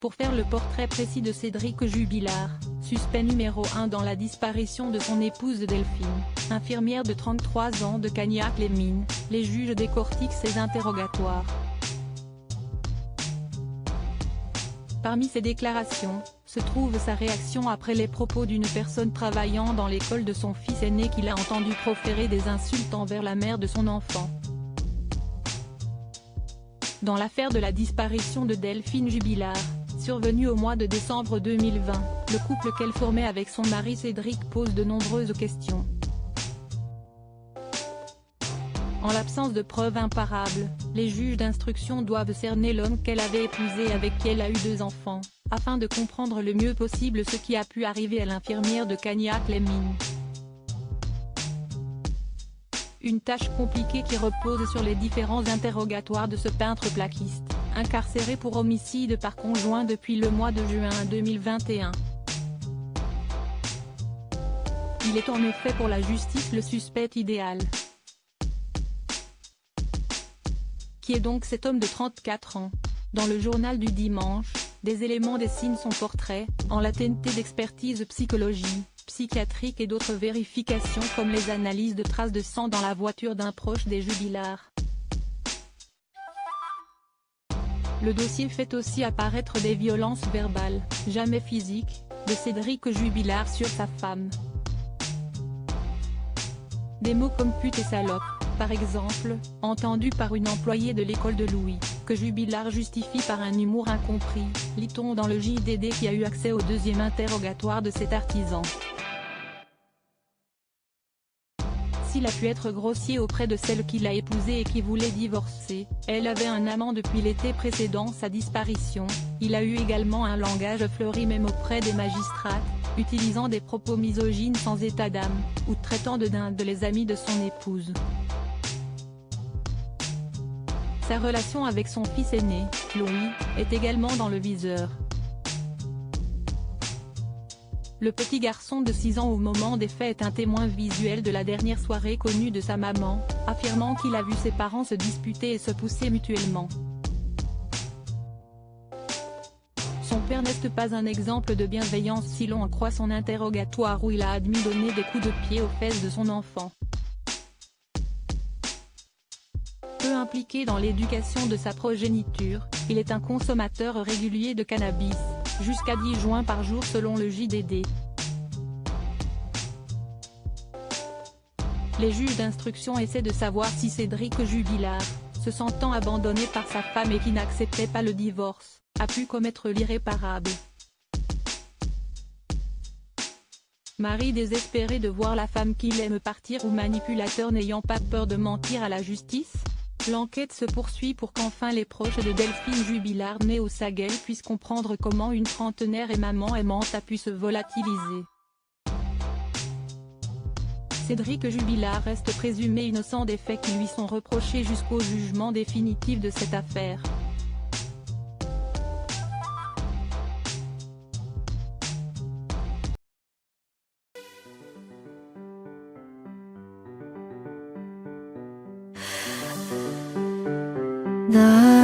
pour faire le portrait précis de Cédric Jubilard, suspect numéro 1 dans la disparition de son épouse Delphine, infirmière de 33 ans de Cagnac-les-Mines. Les juges décortiquent ses interrogatoires. Parmi ses déclarations, se trouve sa réaction après les propos d'une personne travaillant dans l'école de son fils aîné qu'il a entendu proférer des insultes envers la mère de son enfant. Dans l'affaire de la disparition de Delphine Jubilard, survenue au mois de décembre 2020, le couple qu'elle formait avec son mari Cédric pose de nombreuses questions. En l'absence de preuves imparables, les juges d'instruction doivent cerner l'homme qu'elle avait épousé et avec qui elle a eu 2 enfants, afin de comprendre le mieux possible ce qui a pu arriver à l'infirmière de Cagnac-les-Mines. Une tâche compliquée qui repose sur les différents interrogatoires de ce peintre plaquiste, incarcéré pour homicide par conjoint depuis le mois de juin 2021. Il est en effet pour la justice le suspect idéal. Qui est donc cet homme de 34 ans? Dans le journal du dimanche, des éléments dessinent son portrait, en la teintée d'expertise psychiatrique et d'autres vérifications comme les analyses de traces de sang dans la voiture d'un proche des Jubilard. Le dossier fait aussi apparaître des violences verbales, jamais physiques, de Cédric Jubilard sur sa femme. Des mots comme pute et salope, par exemple, entendus par une employée de l'école de Louis, que Jubilard justifie par un humour incompris, lit-on dans le JDD qui a eu accès au 2e interrogatoire de cet artisan. S'il a pu être grossier auprès de celle qu'il a épousée et qui voulait divorcer, elle avait un amant depuis l'été précédant sa disparition. Il a eu également un langage fleuri même auprès des magistrates, utilisant des propos misogynes sans état d'âme, ou traitant de dindes les amis de son épouse. Sa relation avec son fils aîné, Louis, est également dans le viseur. Le petit garçon de 6 ans au moment des faits est un témoin visuel de la dernière soirée connue de sa maman, affirmant qu'il a vu ses parents se disputer et se pousser mutuellement. Son père n'est pas un exemple de bienveillance si l'on en croit son interrogatoire où il a admis donner des coups de pied aux fesses de son enfant. Peu impliqué dans l'éducation de sa progéniture, il est un consommateur régulier de cannabis, jusqu'à 10 joints par jour selon le JDD. Les juges d'instruction essaient de savoir si Cédric Jubilard, se sentant abandonné par sa femme et qui n'acceptait pas le divorce, a pu commettre l'irréparable. Mari désespéré de voir la femme qu'il aime partir ou manipulateur n'ayant pas peur de mentir à la justice? L'enquête se poursuit pour qu'enfin les proches de Delphine Jubilard née au Saguel puissent comprendre comment une trentenaire et maman aimante a pu se volatiliser. Cédric Jubilard reste présumé innocent des faits qui lui sont reprochés jusqu'au jugement définitif de cette affaire. 나